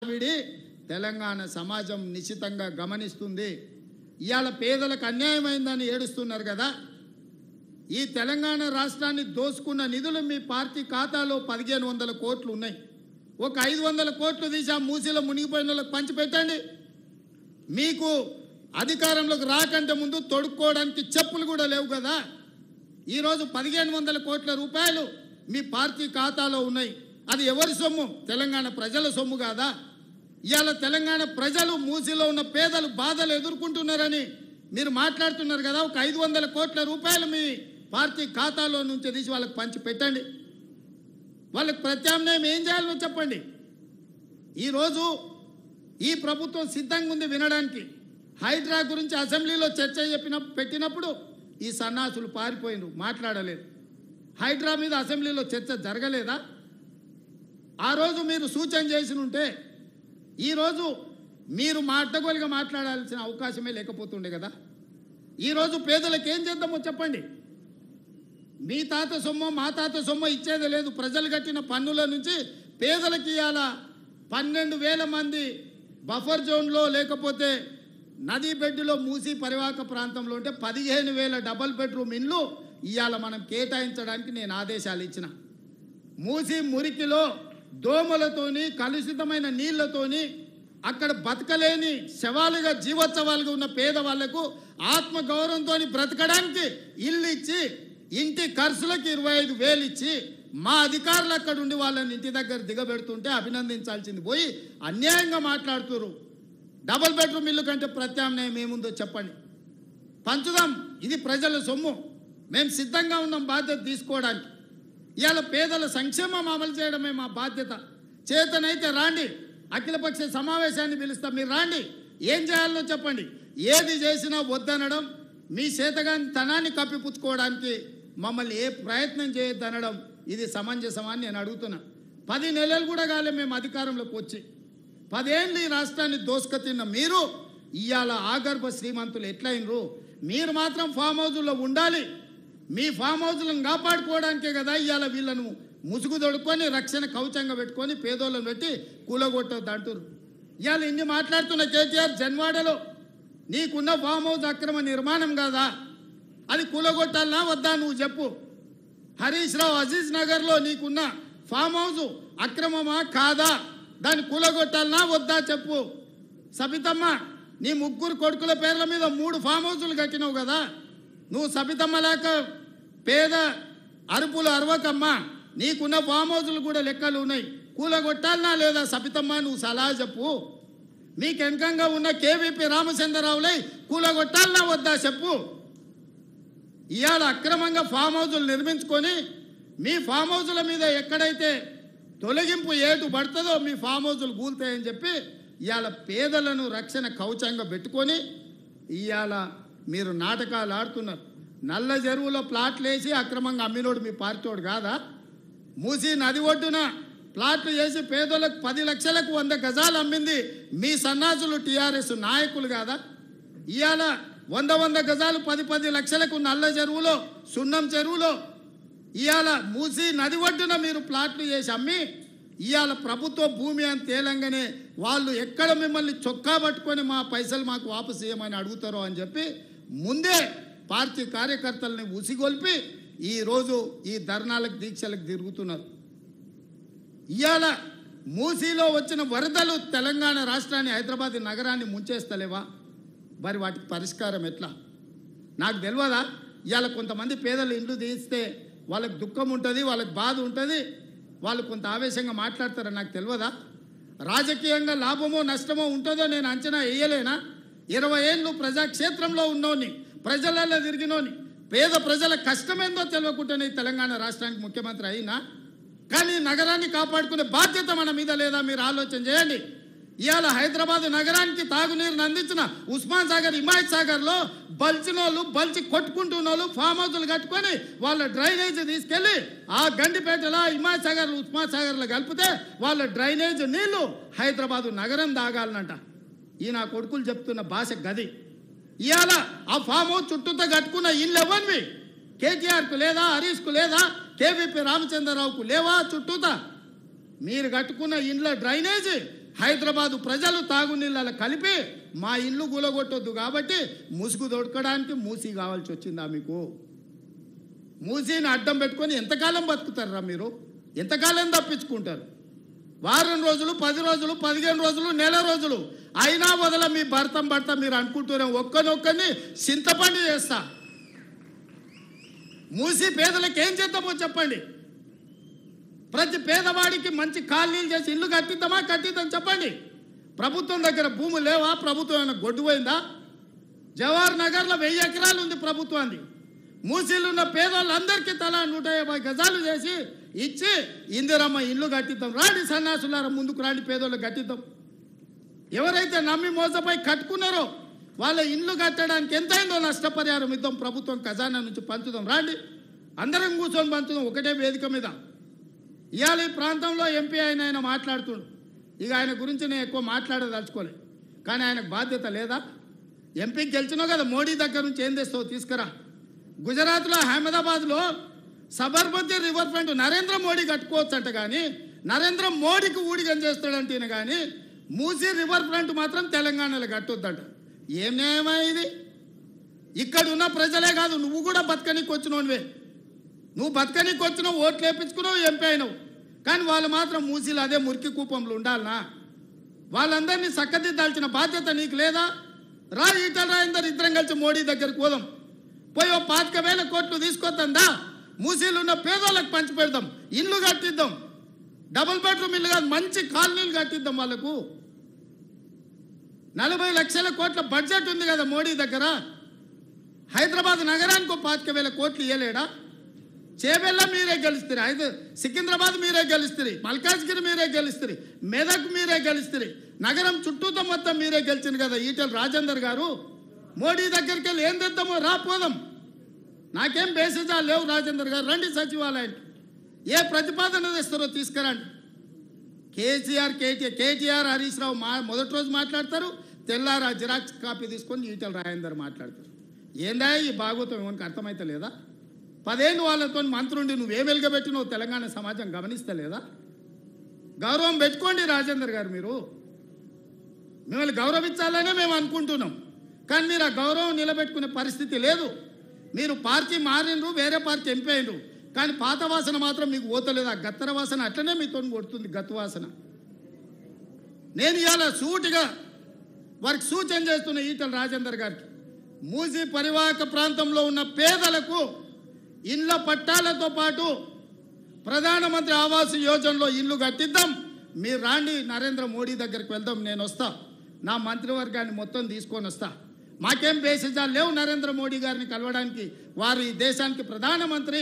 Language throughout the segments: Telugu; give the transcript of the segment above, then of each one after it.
విడి తెలంగాణ సమాజం నిశితంగా గమనిస్తుంది. ఇయాల పేదలకు అన్యాయమైందని ఏడుస్తున్నారు కదా. ఈ తెలంగాణ రాష్ట్రాన్ని దోసుకున్న నిధులు మీ పార్టీ ఖాతాలో 1500 కోట్లు ఉన్నాయి. ఒక 500 కోట్లు తీసి ఆ మూసీలో మునిగిపోయిన వాళ్ళకి పంచిపెట్టండి. మీకు అధికారంలోకి రాకంటే ముందు తొడుక్కోవడానికి చెప్పులు కూడా లేవు కదా. ఈరోజు 1500 కోట్ల రూపాయలు మీ పార్టీ ఖాతాలో ఉన్నాయి. అది ఎవరి సొమ్ము? తెలంగాణ ప్రజల సొమ్ము కాదా? ఇవాళ తెలంగాణ ప్రజలు మూసీలో ఉన్న పేదలు బాధలు ఎదుర్కొంటున్నారని మీరు మాట్లాడుతున్నారు కదా. ఒక 500 కోట్ల రూపాయలు మీ పార్టీ ఖాతాలో నుంచి తీసి వాళ్ళకి పంచి పెట్టండి. వాళ్ళకి ప్రత్యామ్నాయం ఏం చేయాలో చెప్పండి. ఈరోజు ఈ ప్రభుత్వం సిద్ధంగా ఉంది వినడానికి. హైడ్రా గురించి అసెంబ్లీలో చర్చ పెట్టినప్పుడు ఈ సన్నాసులు పారిపోయినారు, మాట్లాడలేదు. హైడ్రా మీద అసెంబ్లీలో చర్చ జరగలేదా? ఆ రోజు మీరు సూచన చేసి ఉంటే ఈరోజు మీరు అడ్డగోలుగా మాట్లాడాల్సిన అవకాశమే లేకపోతుండే కదా. ఈరోజు పేదలకు ఏం చేద్దామో చెప్పండి. మీ తాత సొమ్ము మా తాత సొమ్ము ఇచ్చేదే లేదు. ప్రజలు కట్టిన పన్నుల నుంచి పేదలకు ఇవాళ 12,000 మంది బఫర్ జోన్లో లేకపోతే నదీ బెడ్డులో మూసి పరివాహక ప్రాంతంలో ఉంటే 15,000 డబల్ బెడ్రూమ్ ఇండ్లు ఇవాళ మనం కేటాయించడానికి నేను ఆదేశాలు ఇచ్చిన. మూసి మురికిలో దోమలతోని కలుషితమైన నీళ్లతోని అక్కడ బతకలేని శవాలుగా జీవోత్సవాలుగా ఉన్న పేదవాళ్లకు ఆత్మగౌరవంతో బ్రతకడానికి ఇల్లు ఇచ్చి ఇంటి ఖర్చులకు 25,000 ఇచ్చి మా అధికారులు అక్కడ ఉండి వాళ్ళని ఇంటి దగ్గర దిగబెడుతుంటే అభినందించాల్సింది పోయి అన్యాయంగా మాట్లాడుతున్నారు. డబుల్ బెడ్రూమ్ ఇల్లు కంటే ప్రత్యామ్నాయం ఏముందో చెప్పండి. పంచుదాం. ఇది ప్రజల సొమ్ము. మేము సిద్ధంగా ఉన్నాం బాధ్యత తీసుకోవడానికి. ఇవాళ పేదల సంక్షేమం అమలు చేయడమే మా బాధ్యత. చేతనైతే రాండి, అఖిలపక్ష సమావేశాన్ని పిలుస్తాం. మీరు రాండి, ఏం చేయాలో చెప్పండి. ఏది చేసినా వద్దనడం, మీ చేతగాని తనాన్ని కప్పిపుచ్చుకోవడానికి మమ్మల్ని ఏ ప్రయత్నం చేయొద్దనడం ఇది సమంజసమని నేను అడుగుతున్నా. 10 నెలలు కూడా కాలే మేము అధికారంలోకి వచ్చి. 10 ఏళ్ళు ఈ రాష్ట్రాన్ని దోసుకతిన్న మీరు ఇవాళ ఆగర్భ శ్రీమంతులు ఎట్లయినరు? మీరు మాత్రం ఫామ్ హౌజుల్లో ఉండాలి. మీ ఫామ్ హౌజులను కాపాడుకోవడానికే కదా ఇవాళ వీళ్ళను ముసుగు దొడుకొని రక్షణ కవచంగా పెట్టుకొని పేదోళ్ళను పెట్టి కూలగొట్టొద్దు అంటారు. ఇవాళ ఇన్ని మాట్లాడుతున్న కేటీఆర్ జన్వాడలో నీకున్న ఫామ్ హౌస్ అక్రమ నిర్మాణం కాదా? అది కూలగొట్టాలనా వద్దా నువ్వు చెప్పు. హరీష్ రావు అజీజ్ నగర్లో నీకున్న ఫామ్ హౌస్ అక్రమమా కాదా? దాన్ని కూలగొట్టాలనా వద్దా చెప్పు. సబితమ్మ, నీ 3 కొడుకుల పేర్ల మీద 3 ఫామ్ హౌసులు కట్టినావు కదా. నువ్వు సబితమ్మ లేక పేద అరుపులు అరవకమ్మా. నీకున్న ఫామ్ హౌసులు కూడా లెక్కలు ఉన్నాయి. కూలగొట్టాలనా లేదా సబితమ్మ? నువ్వు సలహా చెప్పు. మీకు వెనకంగా ఉన్న కేవీపీ రామచంద్రరావులై కూలగొట్టాలనా వద్దా చెప్పు. ఇవాళ అక్రమంగా ఫామ్ హౌసులు నిర్మించుకొని మీ ఫామ్ హౌసుల మీద ఎక్కడైతే తొలగింపు ఏటు పడుతుందో మీ ఫామ్ హౌసులు కూలుతాయని చెప్పి ఇవాళ పేదలను రక్షణ కవచంగా పెట్టుకొని ఇవాళ మీరు నాటకాలు ఆడుతున్నారు. నల్ల చెరువులో ప్లాట్లు వేసి అక్రమంగా అమ్మినోడు మీ పార్టీోడు కాదా? మూసి నది ఒడ్డున ప్లాట్లు వేసి పేదలకు 10 లక్షలకు 100 గజాలు అమ్మింది మీ సన్నాసులు టీఆర్ఎస్ నాయకులు కాదా? ఇవాళ 100 గజాలు 10 లక్షలకు నల్ల చెరువులో సున్నం చెరువులో ఇవాళ మూసి నది ఒడ్డున మీరు ప్లాట్లు చేసి అమ్మి ఇవాళ ప్రభుత్వ భూమి అని తేలంగానే వాళ్ళు ఎక్కడ మిమ్మల్ని చొక్కా పట్టుకొని మా పైసలు మాకు వాపసు చేయమని అడుగుతారో అని చెప్పి ముందే పార్టీ కార్యకర్తల్ని ఉసిగొల్పి ఈరోజు ఈ ధర్నాలకు దీక్షలకు తిరుగుతున్నారు. ఇవాళ మూసీలో వచ్చిన వరదలు తెలంగాణ రాష్ట్రాన్ని హైదరాబాద్ నగరాన్ని ముంచేస్తలేవా? మరి వాటికి పరిష్కారం ఎట్లా? నాకు తెలియదా? ఇవాళ కొంతమంది పేదలు ఇండ్లు తీస్తే వాళ్ళకి దుఃఖం ఉంటుంది, వాళ్ళకి బాధ ఉంటుంది, వాళ్ళు కొంత ఆవేశంగా మాట్లాడతారని నాకు తెలియదా? రాజకీయంగా లాభమో నష్టమో ఉంటుందో నేను అంచనా వేయలేనా? 20 ఏళ్ళు ప్రజాక్షేత్రంలో ఉన్నోని, ప్రజలలో తిరిగినోని, పేద ప్రజల కష్టమేందో తెలియకుండానే తెలంగాణ రాష్ట్రానికి ముఖ్యమంత్రి అయినా. కానీ నగరాన్ని కాపాడుకునే బాధ్యత మన మీద లేదా? మీరు ఆలోచన చేయండి. ఇవాళ హైదరాబాద్ నగరానికి తాగునీరుని అందించిన ఉస్మాన్ సాగర్, హిమాయత్ సాగర్లో బలిచినోళ్ళు బలిచి కొట్టుకుంటున్నోళ్ళు ఫామ్ హౌసులు కట్టుకొని వాళ్ళ డ్రైనేజ్ తీసుకెళ్ళి ఆ గండిపేటలో హిమాయత్ సాగర్, ఉస్మాన్ సాగర్లో కలిపితే వాళ్ళ డ్రైనేజ్ నీళ్లు హైదరాబాదు నగరం తాగాలనంట. ఈ నా కొడుకులు చెప్తున్న భాష గది. ఇవాళ ఆ ఫామ్ హౌస్ చుట్టూతో కట్టుకున్న ఇల్లు ఎవరివి? కేటీఆర్కు లేదా? హరీష్కు లేదా? కేవీపీ రామచంద్రరావుకు లేవా చుట్టూతా? మీరు కట్టుకున్న ఇండ్ల డ్రైనేజ్ హైదరాబాదు ప్రజలు తాగునీళ్ళ కలిపి మా ఇల్లు గులగొట్టొద్దు కాబట్టి ముసుగు దొడకడానికి మూసి కావాల్సి వచ్చిందా మీకు? మూసీని అడ్డం పెట్టుకొని ఎంతకాలం బతుకుతారా మీరు? ఎంతకాలం తప్పించుకుంటారు? వారం రోజులు, 10 రోజులు, 15 రోజులు, నెల రోజులు అయినా వదల మీ భర్త మీరు అనుకుంటూనే ఒక్కనొక్కని చింతపండు చేస్తా. మూసి పేదలకు ఏం చేద్దామో చెప్పండి. ప్రతి పేదవాడికి మంచి కాలనీలు చేసి ఇల్లు కట్టిద్దాం చెప్పండి. ప్రభుత్వం దగ్గర భూములు లేవా? ప్రభుత్వం ఏమైనా గొడ్డుపోయిందా? జవహర్ నగర్లో 1000 ఎకరాలు ఉంది ప్రభుత్వాన్ని. మూసీలు ఉన్న పేదవాళ్ళందరికీ తలా 150 గజాలు చేసి ఇచ్చి ఇందిరమ్మ ఇల్లు కట్టిద్దాం. రాండి సన్నాసులారా, ముందుకు రాండి, పేదోళ్ళు కట్టిద్దాం. ఎవరైతే నమ్మి మోసపోయి కట్టుకున్నారో వాళ్ళ ఇల్లు కట్టడానికి ఎంతైందో నష్టపరిహారం ఇద్దాం, ప్రభుత్వం ఖజానా నుంచి పంచుదాం. రాండి, అందరం కూర్చొని పంచుదాం ఒకటే వేదిక మీద. ఇవాళ ఈ ప్రాంతంలో ఎంపీ ఆయన మాట్లాడుతుండు. ఇక ఆయన గురించి నేను ఎక్కువ మాట్లాడదలుచుకోలే, కానీ ఆయనకు బాధ్యత లేదా? ఎంపీకి గెలిచినావు కదా, మోడీ దగ్గర నుంచి ఏం తెస్తావు తీసుకురా. గుజరాత్లో అహ్మదాబాద్లో సబర్మతి రివర్ ఫ్రంట్ నరేంద్ర మోడీ కట్టుకోవచ్చు అంట, కానీ నరేంద్ర మోడీకి ఊడిగం చేస్తాడంటే కానీ మూసీ రివర్ ఫ్రంట్ మాత్రం తెలంగాణలో కట్టొద్దంట. ఏం న్యాయమా ఇది? ఇక్కడ ఉన్న ప్రజలే కాదు, నువ్వు కూడా బతకనీకి వచ్చినోనివే. నువ్వు బతకనీకి వచ్చినావు, ఓట్లు వేయించుకున్నావు, ఎంపీ అయినావు. కానీ వాళ్ళు మాత్రం మూసీలు అదే మురికి కూపంలో ఉండాలనా? వాళ్ళందరినీ చక్కదిద్దాల్సిన బాధ్యత నీకు లేదా? రా, ఈటల రాజేందర్ ఇద్దరం కలిసి మోడీ దగ్గరికి పోదాం. పోయి 25,000 కోట్లు తీసుకొద్దా, మూసీలు ఉన్న పేదోళ్ళకి పంచి పెడదాం, ఇల్లు కట్టిద్దాం. డబుల్ బెడ్రూమ్ ఇల్లు కాదు, మంచి కాలనీలు కట్టిద్దాం వాళ్ళకు. 40 లక్షల కోట్ల బడ్జెట్ ఉంది కదా మోడీ దగ్గర. హైదరాబాద్ నగరానికి 25,000 కోట్లు ఇవ్వలేడా? చేబెల్ల మీరే గెలుస్తారు, సికింద్రాబాద్ మీరే గెలుస్తారు, మల్కాజ్గిరి మీరే గెలుస్తారు, మెదక్ మీరే గెలుస్తారు, నగరం చుట్టూతో మొత్తం మీరే గెలిచింది కదా ఈటల రాజేందర్ గారు. మోడీ దగ్గరికి వెళ్ళి ఏం తెద్దామో రాపోదాం. నాకేం బేసిజాలు లేవు. రాజేందర్ గారు రండి సచివాలయానికి, ఏ ప్రతిపాదన తెస్తారో తీసుకురండి. కేటీఆర్ హరీష్ రావు మొదటి రోజు మాట్లాడతారు, తెల్లారా జిరాక్స్ కాపీ తీసుకొని ఈటల రాజేందర్ మాట్లాడతారు. ఏందా ఈ భాగవతం? ఏమనికి అర్థమైతే లేదా? 10 ఏళ్ళు వాళ్ళతో మంత్రుండి నువ్వేం వెలుగబెట్టినో తెలంగాణ సమాజం గమనిస్తలేదా? గౌరవం పెట్టుకోండి రాజేందర్ గారు. మీరు మిమ్మల్ని గౌరవించాలనే మేము అనుకుంటున్నాం, కానీ మీరు ఆ గౌరవం నిలబెట్టుకునే పరిస్థితి లేదు. మీరు పార్టీ మారినరు, వేరే పార్టీ ఎంపీ అయినరు, కానీ పాత వాసన మాత్రం మీకు పోతలేదు. ఆ గత్తర వాసన అట్లనే మీతో కొడుతుంది, గత్తు వాసన. నేను ఇవాళ సూటిగా వారికి సూచన చేస్తున్న ఈటల రాజేందర్ గారికి, మూసీ పరివాహక ప్రాంతంలో ఉన్న పేదలకు ఇళ్ల పట్టాలతో పాటు ప్రధానమంత్రి ఆవాస్ యోజనలో ఇల్లు కట్టిద్దాం. మీరు రాండి, నరేంద్ర మోడీ దగ్గరికి వెళ్దాం. నేను వస్తా, నా మంత్రివర్గాన్ని మొత్తం తీసుకొని వస్తా. మాకేం బేసిజాలు లేవు నరేంద్ర మోడీ గారిని కలవడానికి. వారు ఈ దేశానికి ప్రధానమంత్రి.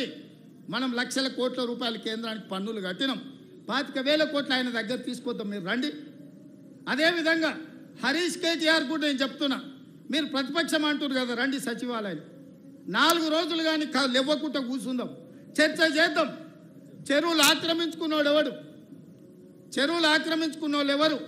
మనం లక్షల కోట్ల రూపాయల కేంద్రానికి పన్నులు కట్టినాం, 25,000 కోట్లు ఆయన దగ్గర తీసుకొద్దాం. మీరు రండి. అదేవిధంగా హరీష్ కేటీఆర్ కూడా నేను చెప్తున్నా, మీరు ప్రతిపక్షం అంటారు కదా, రండి సచివాలయం 4 రోజులు కానీ లేవ్వకుండా కూర్చుందాం, చర్చ చేద్దాం. చెరువులు ఆక్రమించుకున్నోడు ఎవడు? చెరువులు ఆక్రమించుకున్నోళ్ళు ఎవరు?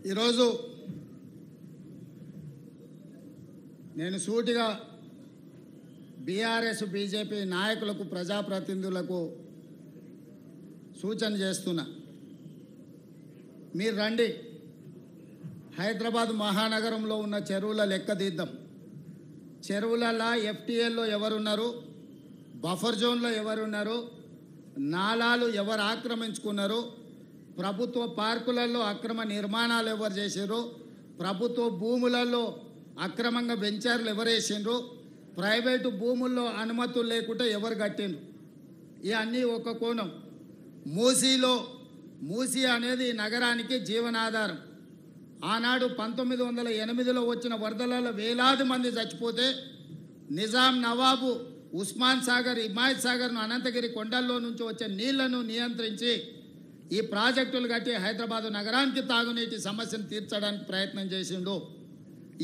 ఈరోజు నేను సూటిగా బీఆర్ఎస్ బీజేపీ నాయకులకు ప్రజాప్రతినిధులకు సూచన చేస్తున్నా. మీరు రండి, హైదరాబాద్ మహానగరంలో ఉన్న చెరువుల లెక్క తీద్దాం. చెరువులలో ఎఫ్టీఎల్లో ఎవరున్నారు, బఫర్ జోన్లో ఎవరున్నారు, నాలాలు ఎవరు ఆక్రమించుకున్నారు, ప్రభుత్వ పార్కులలో అక్రమ నిర్మాణాలు ఎవరు చేసారు, ప్రభుత్వ భూములలో అక్రమంగా వెంచర్లు ఎవరు వేసిండ్రు, ప్రైవేటు భూముల్లో అనుమతులు లేకుండా ఎవరు కట్టిండ్రు. ఇవన్నీ ఒక కోణం. మూసీ అనేది నగరానికి జీవనాధారం. ఆనాడు 1908లో వచ్చిన వరదలలో వేలాది మంది చచ్చిపోతే నిజాం నవాబు ఉస్మాన్ సాగర్, హిమాయత్ సాగర్ను, అనంతగిరి కొండల్లో నుంచి వచ్చే నీళ్లను నియంత్రించి ఈ ప్రాజెక్టులు కట్టి హైదరాబాదు నగరానికి తాగునీటి సమస్యను తీర్చడానికి ప్రయత్నం చేసిండు.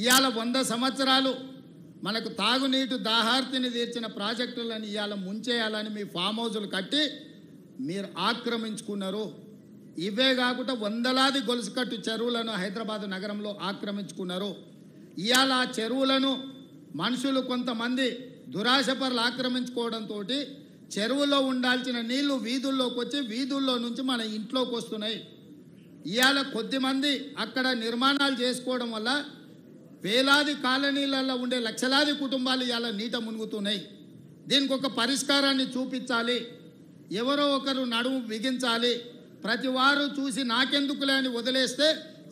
ఇవాళ 100 సంవత్సరాలు మనకు తాగునీటి దాహార్తిని తీర్చిన ప్రాజెక్టులను ఇవాళ ముంచేయాలని మీ ఫామ్ హౌజులు కట్టి మీరు ఆక్రమించుకున్నారు. ఇవే కాకుండా వందలాది గొలుసుకట్టు చెరువులను హైదరాబాదు నగరంలో ఆక్రమించుకున్నారు. ఇవాళ ఆ చెరువులను మనుషులు కొంతమంది దురాశపరులు ఆక్రమించుకోవడంతో చెరువులో ఉండాల్సిన నీళ్లు వీధుల్లోకి వచ్చి వీధుల్లో నుంచి మన ఇంట్లోకి వస్తున్నాయి. ఇవాళ కొద్దిమంది అక్కడ నిర్మాణాలు చేసుకోవడం వల్ల వేలాది కాలనీలలో ఉండే లక్షలాది కుటుంబాలు ఇవాళ నీట మునుగుతున్నాయి. దీనికి ఒక పరిష్కారాన్ని చూపించాలి. ఎవరో ఒకరు నడుము బిగించాలి. ప్రతి వారు చూసి నాకెందుకులే అని వదిలేస్తే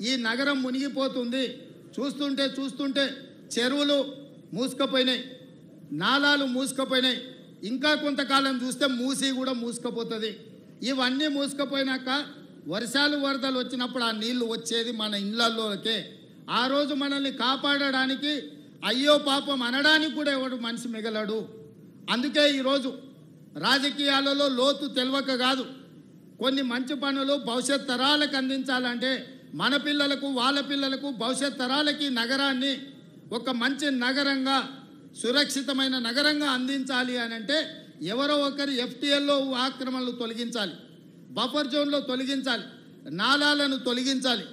ఈ నగరం మునిగిపోతుంది. చూస్తుంటే చెరువులు మూసుకుపోయినాయి, నాలాలు మూసుకుపోయినాయి. ఇంకా కొంతకాలం చూస్తే మూసి కూడా మూసుకుపోతుంది. ఇవన్నీ మూసుకుపోయినాక వర్షాలు వరదలు వచ్చినప్పుడు ఆ నీళ్లు వచ్చేది మన ఇళ్లలోకే. ఆ రోజు మనల్ని కాపాడడానికి అయ్యో పాపం అనడానికి కూడా ఎవడు మనిషి మిగలడు. అందుకే ఈరోజు రాజకీయాలలో లోతు తెలియక కాదు, కొన్ని మంచి పనులు భవిష్యత్ తరాలకు అందించాలంటే మన పిల్లలకు, వాళ్ళ పిల్లలకు, భవిష్యత్ తరాలకి నగరాన్ని ఒక మంచి నగరంగా, సురక్షితమైన నగరంగా అందించాలి అని అంటే ఎవరో ఒకరు ఎఫ్టీఎల్లో ఆక్రమణలు తొలగించాలి, బఫర్ జోన్లో తొలగించాలి, నాలాలను తొలగించాలి,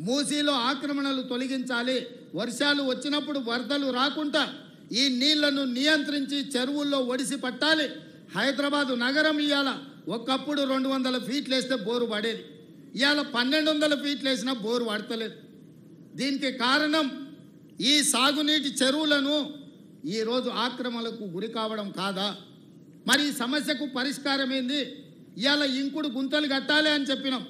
మూసీలో ఆక్రమణలు తొలగించాలి. వర్షాలు వచ్చినప్పుడు వరదలు రాకుండా ఈ నీళ్లను నియంత్రించి చెరువుల్లో ఒడిసి పట్టాలి. హైదరాబాదు నగరం ఇవాళ ఒకప్పుడు 200 ఫీట్లు వేస్తే బోరు పడేది, ఇవాళ 1200 ఫీట్లు వేసినా బోరు పడతలేదు. దీనికి కారణం ఈ సాగునీటి చెరువులను ఈరోజు ఆక్రమణలకు గురి కావడం కాదా? మరి ఈ సమస్యకు పరిష్కారం ఏంది? ఇవాళ ఇంకుడు గుంతలు కట్టాలి అని చెప్పినాం.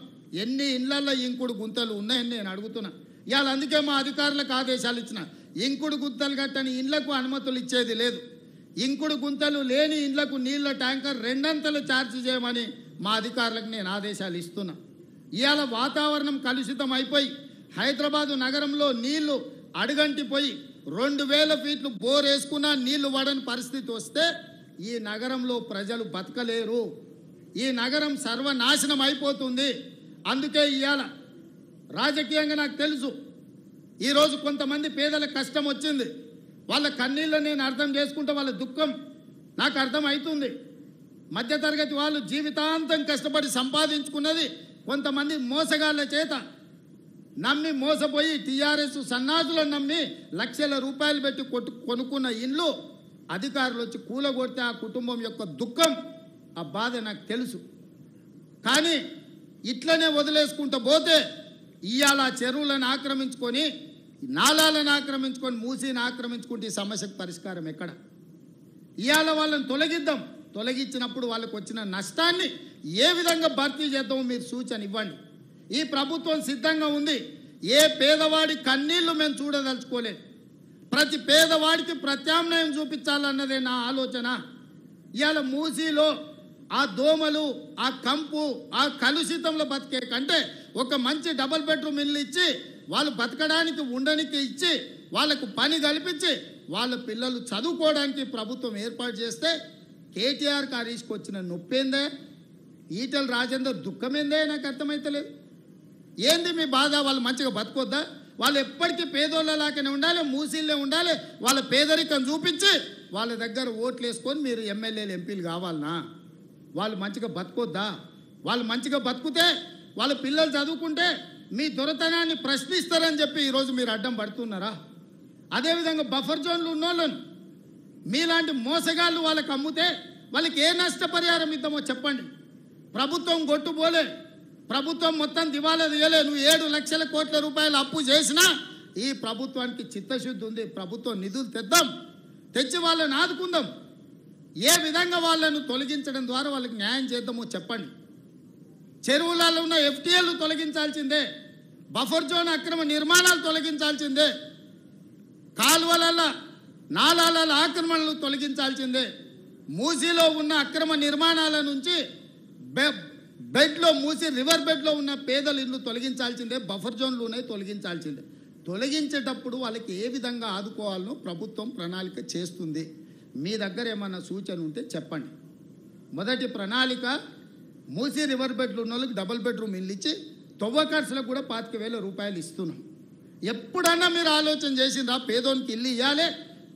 ఎన్ని ఇళ్లలో ఇంకుడు గుంతలు ఉన్నాయని నేను అడుగుతున్నా. ఇవాళ అందుకే మా అధికారులకు ఆదేశాలు ఇచ్చిన, ఇంకుడు గుంతలు కట్టని ఇళ్లకు అనుమతులు ఇచ్చేది లేదు. ఇంకుడు గుంతలు లేని ఇళ్లకు నీళ్ల ట్యాంకర్ 2 అంతలు ఛార్జ్ చేయమని మా అధికారులకు నేను ఆదేశాలు ఇస్తున్నా. ఇవాళ వాతావరణం కలుషితం అయిపోయి హైదరాబాదు నగరంలో నీళ్లు అడుగంటిపోయి 2000 ఫీట్లు బోర్ వేసుకున్నా నీళ్లు పడని పరిస్థితి వస్తే ఈ నగరంలో ప్రజలు బతకలేరు. ఈ నగరం సర్వనాశనం అయిపోతుంది. అందుకే ఇవాళ రాజకీయంగా నాకు తెలుసు, ఈరోజు కొంతమంది పేదల కష్టం వచ్చింది, వాళ్ళ కన్నీళ్ళని నేను అర్థం చేసుకుంటే వాళ్ళ దుఃఖం నాకు అర్థం అవుతుంది. మధ్యతరగతి వాళ్ళు జీవితాంతం కష్టపడి సంపాదించుకున్నది కొంతమంది మోసగాళ్ళ చేత నమ్మి మోసపోయి టీఆర్ఎస్ సన్నాసులను నమ్మి లక్షల రూపాయలు పెట్టి కొనుక్కున్న ఇల్లు అధికారులు వచ్చి కూలగొడితే ఆ కుటుంబం యొక్క దుఃఖం, ఆ బాధ నాకు తెలుసు. కానీ ఇట్లనే వదిలేసుకుంటూ పోతే ఇవాళ చెరువులను ఆక్రమించుకొని, నాలాలను ఆక్రమించుకొని, మూసీని ఆక్రమించుకుంటే ఈ సమస్యకు పరిష్కారం ఎక్కడ? ఇవాళ వాళ్ళని తొలగిద్దాం. తొలగించినప్పుడు వాళ్ళకు వచ్చిన నష్టాన్ని ఏ విధంగా భర్తీ చేద్దామో మీరు సూచన ఇవ్వండి. ఈ ప్రభుత్వం సిద్ధంగా ఉంది. ఏ పేదవాడి కన్నీళ్లు మేము చూడదలుచుకోలేదు. ప్రతి పేదవాడికి ప్రత్యామ్నాయం చూపించాలన్నదే నా ఆలోచన. ఇవాళ మూసీలో ఆ దోమలు, ఆ కంపు, ఆ కలుషితంలో బతికే కంటే ఒక మంచి డబుల్ బెడ్రూమ్ ఇల్లు ఇచ్చి వాళ్ళు బతకడానికి, ఉండడానికి ఇచ్చి వాళ్ళకు పని కల్పించి వాళ్ళ పిల్లలు చదువుకోవడానికి ప్రభుత్వం ఏర్పాటు చేస్తే కేటీఆర్కి హరీష్కి వచ్చిన నొప్పేందే, ఈటెల రాజేందర్ దుఃఖమేందే నాకు అర్థమైతలేదు. ఏంది మీ బాధ? వాళ్ళు మంచిగా బతకొద్దా? వాళ్ళు ఎప్పటికీ పేదోళ్ళలాగానే ఉండాలి, మూసీళ్ళే ఉండాలి. వాళ్ళ పేదరికం చూపించి వాళ్ళ దగ్గర ఓట్లు వేసుకొని మీరు ఎమ్మెల్యేలు, ఎంపీలు కావాలనా? వాళ్ళు మంచిగా బతకొద్దా? వాళ్ళు మంచిగా బతుకుతే, వాళ్ళ పిల్లలు చదువుకుంటే మీ దొరతనాన్ని ప్రశ్నిస్తారని చెప్పి ఈరోజు మీరు అడ్డం పడుతున్నారా? అదేవిధంగా బఫర్ జోన్లు ఉన్నోళ్ళను మీలాంటి మోసగాళ్ళు వాళ్ళకి అమ్ముతే వాళ్ళకి ఏ నష్టపరిహారం ఇద్దామో చెప్పండి. ప్రభుత్వం గొట్టుపోలే, ప్రభుత్వం మొత్తం దివాలా తీయలే. నువ్వు 7 లక్షల కోట్ల రూపాయలు అప్పు చేసినా ఈ ప్రభుత్వానికి చిత్తశుద్ధి ఉంది. ప్రభుత్వం నిధులు తెద్దాం, తెచ్చి వాళ్ళని ఆదుకుందాం. ఏ విధంగా వాళ్ళను తొలగించడం ద్వారా వాళ్ళకి న్యాయం చేద్దామో చెప్పండి. చెరువులలో ఉన్న ఎఫ్టీఎల్లు తొలగించాల్సిందే, బఫర్ జోన్ అక్రమ నిర్మాణాలు తొలగించాల్సిందే, కాలువల నాలాల ఆక్రమణలు తొలగించాల్సిందే, మూసీలో ఉన్న అక్రమ నిర్మాణాల నుంచి బెడ్లో మూసి రివర్ బెడ్లో ఉన్న పేదల ఇల్లు తొలగించాల్సిందే, బఫర్ జోన్లు ఉన్నాయి తొలగించాల్సిందే. తొలగించేటప్పుడు వాళ్ళకి ఏ విధంగా ఆదుకోవాలనో ప్రభుత్వం ప్రణాళిక చేస్తుంది. మీ దగ్గర ఏమన్నా సూచన ఉంటే చెప్పండి. మొదటి ప్రణాళిక మూసి రివర్ బెడ్లు ఉన్న వాళ్ళకి డబుల్ బెడ్రూమ్ ఇల్లు ఇచ్చి తవ్వకర్సులకు కూడా 25,000 రూపాయలు ఇస్తున్నాం. ఎప్పుడన్నా మీరు ఆలోచన చేసిండ్రా పేదోనికి ఇల్లు ఇవ్వాలి,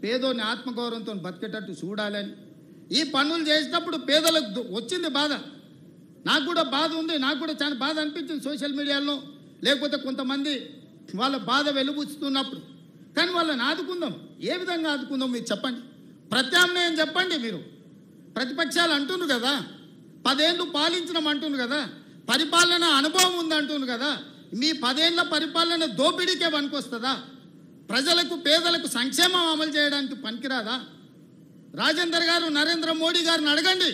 పేదోని ఆత్మగౌరవంతో బతికేటట్టు చూడాలని? ఈ పనులు చేసినప్పుడు పేదలకు వచ్చింది బాధ. నాకు కూడా బాధ ఉంది, నాకు కూడా చాలా బాధ అనిపించింది సోషల్ మీడియాలో, లేకపోతే కొంతమంది వాళ్ళ బాధ వెలుబుచ్చుతున్నప్పుడు. కానీ వాళ్ళని ఆదుకుందాం. ఏ విధంగా ఆదుకుందాం మీరు చెప్పండి. ప్రత్యామ్నాయం చెప్పండి. మీరు ప్రతిపక్షాలు అంటున్నారు కదా, 10 ఏళ్ళు పాలించడం అంటున్నారు కదా, పరిపాలన అనుభవం ఉంది అంటున్నారు కదా. మీ 10 ఏళ్ల పరిపాలన దోపిడీకే పనికొస్తుందా? ప్రజలకు పేదలకు సంక్షేమం అమలు చేయడానికి పనికిరాదా? రాజేందర్ గారు నరేంద్ర మోడీ గారిని అడగండి,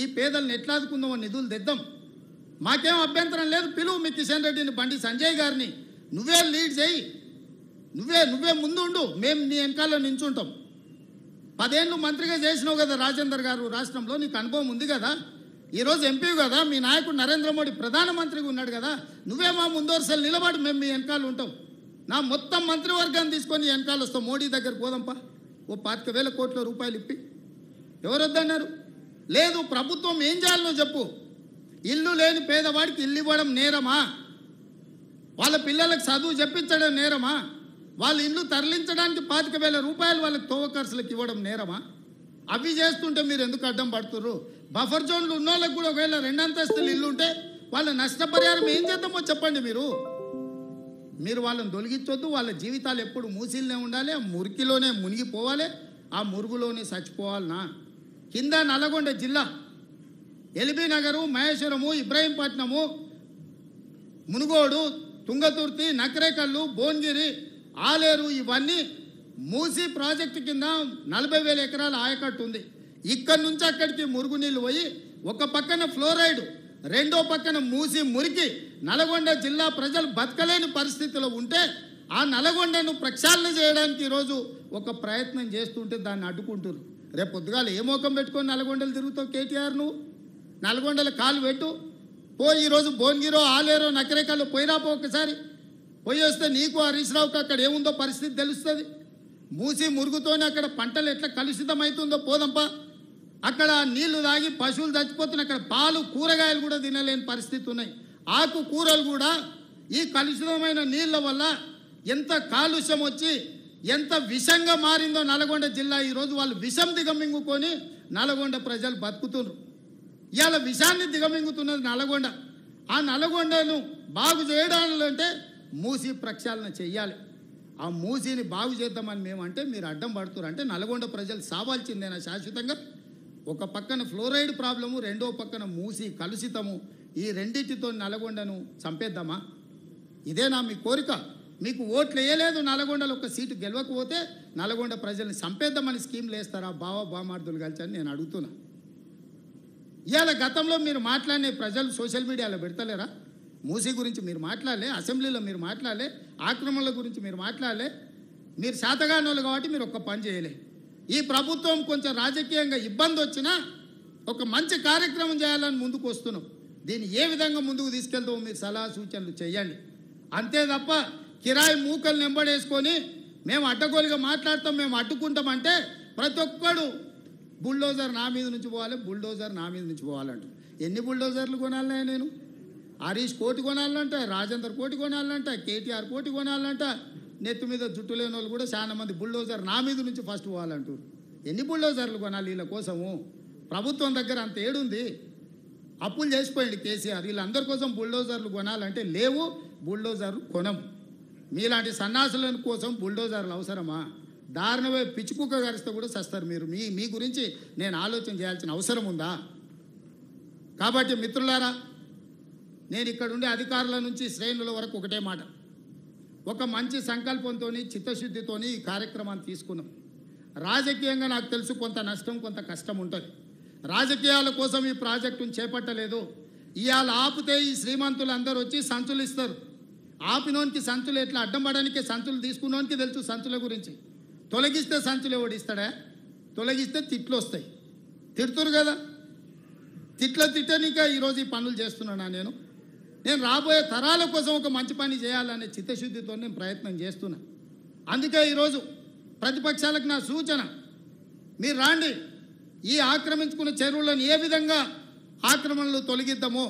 ఈ పేదలను ఎట్లా ఆదుకుందామో నిధులు తెద్దాం. మాకేం అభ్యంతరం లేదు. పిలువు మీ కిషన్ రెడ్డిని, బండి సంజయ్ గారిని, నువ్వే లీడ్ చేయి, నువ్వే ముందు ఉండు, మేము నీ వెనకాల నించుంటాం. 10 ఏళ్ళు మంత్రిగా చేసినావు కదా రాజేందర్ గారు, రాష్ట్రంలో నీకు అనుభవం ఉంది కదా, ఈరోజు ఎంపీ కదా, మీ నాయకుడు నరేంద్ర మోడీ ప్రధానమంత్రిగా ఉన్నాడు కదా, నువ్వే మా ముందు వరుసలు నిలబడి మేము మీ వెనకాల ఉంటాం. నా మొత్తం మంత్రివర్గాన్ని తీసుకొని వెనకాల వస్తాం. మోడీ దగ్గర పోదాంపా, ఓ 25,000 కోట్ల రూపాయలు ఇప్పి. ఎవరు వద్దన్నారు? లేదు. ప్రభుత్వం ఏం చేయాలనో చెప్పు. ఇల్లు లేని పేదవాడికి ఇల్లు ఇవ్వడం నేరమా? వాళ్ళ పిల్లలకు చదువు చెప్పించడం నేరమా? వాళ్ళ ఇల్లు తరలించడానికి 25,000 రూపాయలు వాళ్ళకి తోవ ఖర్చులకు ఇవ్వడం నేరమా? అవి చేస్తుంటే మీరు ఎందుకు అడ్డం పడుతుర్రు? బఫర్ జోన్లు ఉన్న వాళ్ళకి కూడా ఒకవేళ 2 అంతస్తులు ఇల్లు ఉంటే వాళ్ళ నష్టపరిహారం ఏం చేద్దామో చెప్పండి. మీరు వాళ్ళని తొలగించొద్దు. వాళ్ళ జీవితాలు ఎప్పుడు మూసిల్నే ఉండాలి, ఆ మురికిలోనే మునిగిపోవాలి, ఆ మురుగులోనే చచ్చిపోవాలనా? కింద నల్గొండ జిల్లా ఎల్బీ నగరు, మహేశ్వరము, ఇబ్రాహీంపట్నము, మునుగోడు, తుంగతుర్తి, నకరేకల్లు, భువనగిరి, ఆలేరు, ఇవన్నీ మూసి ప్రాజెక్టు కింద 40,000 ఎకరాల ఆయకట్టు ఉంది. ఇక్కడి నుంచి అక్కడికి మురుగునీళ్ళు పోయి ఒక పక్కన ఫ్లోరైడ్, రెండో పక్కన మూసి మురికి నల్గొండ జిల్లా ప్రజలు బతకలేని పరిస్థితిలో ఉంటే ఆ నల్గొండను ప్రక్షాళన చేయడానికి ఈరోజు ఒక ప్రయత్నం చేస్తుంటే దాన్ని అడ్డుకుంటున్నారు. రేపు పొద్దుగాల ఏ మోకం పెట్టుకొని నల్గొండలు తిరుగుతావు కేటీఆర్? నువ్వు నల్గొండలో కాలు పెట్టు, పోయి ఈరోజు భువనగిరో, ఆలేరో, నకరేకల్లో పోయిరాపో ఒకసారి. పోయి వస్తే నీకు హరీష్ రావుకి అక్కడ ఏముందో పరిస్థితి తెలుస్తుంది. మూసి మురుగుతోనే అక్కడ పంటలు ఎట్లా కలుషితమవుతుందో పోదంపా. అక్కడ నీళ్లు తాగి పశువులు చచ్చిపోతున్నాయి. అక్కడ పాలు, కూరగాయలు కూడా తినలేని పరిస్థితి ఉన్నాయి. ఆకుకూరలు కూడా ఈ కలుషితమైన నీళ్ళ వల్ల ఎంత కాలుష్యం వచ్చి ఎంత విషంగా మారిందో నల్గొండ జిల్లా. ఈరోజు వాళ్ళు విషం దిగమింగుకొని నల్గొండ ప్రజలు బతుకుతున్నారు. ఇవాళ విషాన్ని దిగమింగుతున్నది నల్గొండ. ఆ నల్గొండను బాగు చేయడాలంటే మూసి ప్రక్షాళన చెయ్యాలి. ఆ మూసిని బాగు చేద్దామని మేమంటే మీరు అడ్డం పడుతున్నారు. అంటే నల్గొండ ప్రజలు సావాల్సిందేనా శాశ్వతంగా? ఒక పక్కన ఫ్లోరైడ్ ప్రాబ్లము, రెండో పక్కన మూసి కలుషితము, ఈ రెండింటితో నల్గొండను చంపేద్దామా? ఇదేనా మీ కోరిక? మీకు ఓట్లు వేయలేదు, నల్గొండలో ఒక సీటు గెలవకపోతే నల్గొండ ప్రజల్ని చంపేద్దామని స్కీమ్లు వేస్తారా బామార్దులు కలిసి అని నేను అడుగుతున్నా. ఇవాళ గతంలో మీరు మాట్లాడిన ప్రజలు సోషల్ మీడియాలో పెడతలేరా? మూసీ గురించి మీరు మాట్లాడలే, అసెంబ్లీలో మీరు మాట్లాడలే, ఆక్రమణల గురించి మీరు మాట్లాడలే. మీరు శాతగానోళ్ళు కాబట్టి మీరు ఒక్క పని చేయలే. ఈ ప్రభుత్వం కొంచెం రాజకీయంగా ఇబ్బంది వచ్చినా ఒక మంచి కార్యక్రమం చేయాలని ముందుకు వస్తున్నాం. దీన్ని ఏ విధంగా ముందుకు తీసుకెళ్తామో మీరు సలహా సూచనలు చేయండి. అంతే తప్ప కిరాయి మూకలు నెంబడేసుకొని మేము అడ్డగోలుగా మాట్లాడతాం, మేము అడ్డుకుంటామంటే ప్రతి ఒక్కడు బుల్డోజర్ నా మీద నుంచి పోవాలి, బుల్డోజర్ నా మీద నుంచి పోవాలంట. ఎన్ని బుల్డోజర్లు కొనాలనే? నేను హరీష్ కోటి కొనాలంట, రాజేందర్ కోటి కొనాలంట, కేటీఆర్ కోటి కొనాలంట. నెత్తి మీద జుట్టు లేని వాళ్ళు కూడా చాలా మంది బుల్డోజర్ నా మీద నుంచి ఫస్ట్ పోవాలంటారు. ఎన్ని బుల్డోజర్లు కొనాలి వీళ్ళ కోసము? ప్రభుత్వం దగ్గర అంత ఏడుంది? అప్పులు చేసిపోయింది కేసీఆర్. వీళ్ళందరి కోసం బుల్డోజర్లు కొనాలంటే లేవు. బుల్డోజర్ కొనం. మీలాంటి సన్నాసుల కోసం బుల్డోజర్లు అవసరమా? దారుణమే పిచ్చుకుక్క గరిస్తే కూడా సస్తారు మీరు. మీ గురించి నేను ఆలోచన చేయాల్సిన అవసరం ఉందా? కాబట్టి మిత్రులారా, నేను ఇక్కడ ఉండే అధికారుల నుంచి శ్రేణుల వరకు ఒకటే మాట, ఒక మంచి సంకల్పంతో చిత్తశుద్ధితో ఈ కార్యక్రమాన్ని తీసుకున్నాం. రాజకీయంగా నాకు తెలుసు కొంత నష్టం కొంత కష్టం ఉంటుంది. రాజకీయాల కోసం ఈ ప్రాజెక్టును చేపట్టలేదు. ఇవాళ ఆపితే ఈ శ్రీమంతులు అందరూ వచ్చి సంచులు ఇస్తారు. ఆపినోనికి సంచులు ఎట్లా అడ్డం పడడానికి, సంచులు తీసుకున్నోనికి తెలుసు సంచుల గురించి. తొలగిస్తే సంచులు ఎవడిస్తాడా? తొలగిస్తే తిట్లు వస్తాయి. తిడుతురు కదా, తిట్టనిక ఈరోజు ఈ పనులు చేస్తున్నానా? నేను రాబోయే తరాల కోసం ఒక మంచి పని చేయాలనే చిత్తశుద్ధితో నేను ప్రయత్నం చేస్తున్నా. అందుకే ఈరోజు ప్రతిపక్షాలకు నా సూచన, మీరు రాండి, ఈ ఆక్రమించుకున్న చెరువులను ఏ విధంగా ఆక్రమణలు తొలగిద్దామో,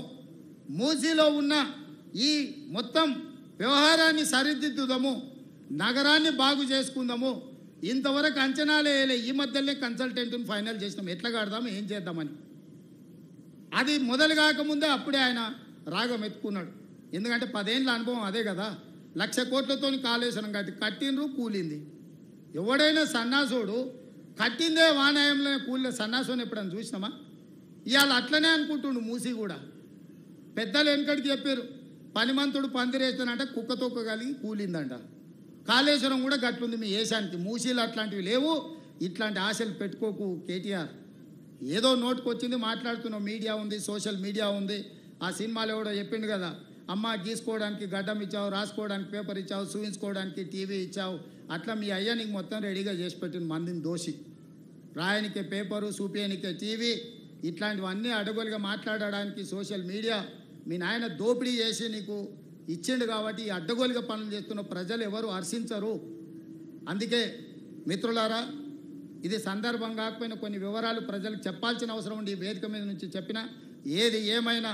మూసీలో ఉన్న ఈ మొత్తం వ్యవహారాన్ని సరిదిద్దుదాము, నగరాన్ని బాగు చేసుకుందాము. ఇంతవరకు అంచనాలే వేయలే. ఈ మధ్యలోనే కన్సల్టెంట్ని ఫైనల్ చేసినాం, ఎట్లా కడదాము ఏం చేద్దామని. అది మొదలు కాకముందే అప్పుడే ఆయన రాగం ఎత్తుకున్నాడు. ఎందుకంటే 10 ఏళ్ళ అనుభవం అదే కదా. 1,00,000 కోట్లతో కాళేశ్వరం కట్టిండ్రు, కూలింది. ఎవడైనా సన్నాసుడు కట్టిందే వానాయంలో కూలిన సన్నాసుని ఎప్పుడైనా చూసినామా? ఇవాళ అట్లనే అనుకుంటుండు మూసి కూడా. పెద్దలు వెనకడికి చెప్పారు, పనిమంతుడు పందిరేస్తానంటే కుక్క తొక్క కలిగి కూలిందంట. కాళేశ్వరం కూడా గట్లుంది మీ ఏషానికి. మూసీలు అట్లాంటివి లేవు. ఇట్లాంటి ఆశలు పెట్టుకోకు కేటీఆర్. ఏదో నోటుకు వచ్చింది మాట్లాడుతున్నావు. మీడియా ఉంది, సోషల్ మీడియా ఉంది. ఆ సినిమాలో కూడా చెప్పిండు కదా, అమ్మ గీసుకోవడానికి గడ్డం ఇచ్చావు, రాసుకోవడానికి పేపర్ ఇచ్చావు, చూయించుకోవడానికి టీవీ ఇచ్చావు. అట్లా మీ అయ్య నీకు మొత్తం రెడీగా చేసి పెట్టిన మందిని దోషి. రాయనికే పేపరు, చూపేనికే టీవీ, ఇట్లాంటివన్నీ అడగలుగా మాట్లాడడానికి సోషల్ మీడియా మీ నాయన దోపిడీ చేసి నీకు ఇచ్చిండు. కాబట్టి ఈ అడ్డగోలుగా పనులు చేస్తున్న ప్రజలు ఎవరు హర్షించరు. అందుకే మిత్రులారా, ఇది సందర్భం కాకపోయినా కొన్ని వివరాలు ప్రజలకు చెప్పాల్సిన అవసరం ఉండి ఈ వేదిక మీద నుంచి చెప్పిన. ఏది ఏమైనా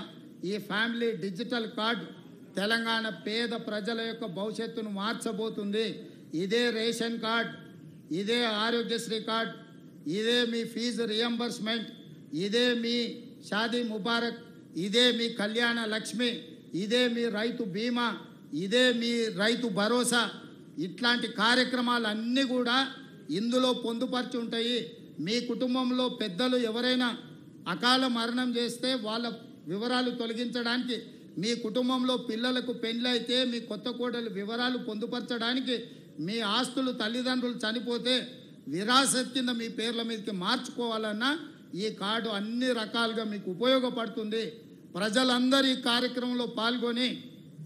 ఈ ఫ్యామిలీ డిజిటల్ కార్డ్ తెలంగాణ పేద ప్రజల యొక్క భవిష్యత్తును మార్చబోతుంది. ఇదే రేషన్ కార్డ్, ఇదే ఆరోగ్యశ్రీ కార్డ్, ఇదే మీ ఫీజు రియంబర్స్మెంట్, ఇదే మీ షాదీ ముబారక్, ఇదే మీ కళ్యాణ లక్ష్మి, ఇదే మీ రైతు బీమా, ఇదే మీ రైతు భరోసా. ఇట్లాంటి కార్యక్రమాలన్నీ కూడా ఇందులో పొందుపరిచి ఉంటాయి. మీ కుటుంబంలో పెద్దలు ఎవరైనా అకాల మరణం చేస్తే వాళ్ళ వివరాలు తొలగించడానికి, మీ కుటుంబంలో పిల్లలకు పెళ్ళైతే మీ కొత్త కోడలు వివరాలు పొందుపరచడానికి, మీ ఆస్తులు తల్లిదండ్రులు చనిపోతే విరాసత్ కింద మీ పేర్ల మీదకి మార్చుకోవాలన్నా ఈ కార్డు అన్ని రకాలుగా మీకు ఉపయోగపడుతుంది. ప్రజలందరూ ఈ కార్యక్రమంలో పాల్గొని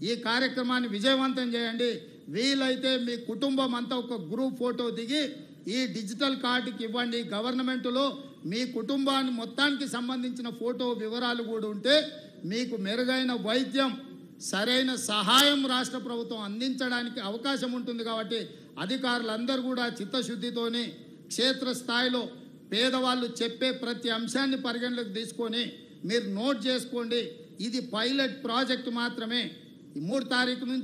ఈ కార్యక్రమాన్ని విజయవంతం చేయండి. వీలైతే మీ కుటుంబం అంతా ఒక గ్రూప్ ఫోటో దిగి ఈ డిజిటల్ కార్డుకి ఇవ్వండి. గవర్నమెంట్లో మీ కుటుంబాన్ని మొత్తానికి సంబంధించిన ఫోటో వివరాలు కూడా ఉంటే మీకు మెరుగైన వైద్యం, సరైన సహాయం రాష్ట్ర ప్రభుత్వం అందించడానికి అవకాశం ఉంటుంది. కాబట్టి అధికారులందరూ కూడా చిత్తశుద్ధితోని క్షేత్రస్థాయిలో పేదవాళ్ళు చెప్పే ప్రతి అంశాన్ని పరిగణలోకి తీసుకొని మీరు నోట్ చేసుకోండి. ఇది పైలట్ ప్రాజెక్టు మాత్రమే. ఈ 3 తారీఖు నుంచి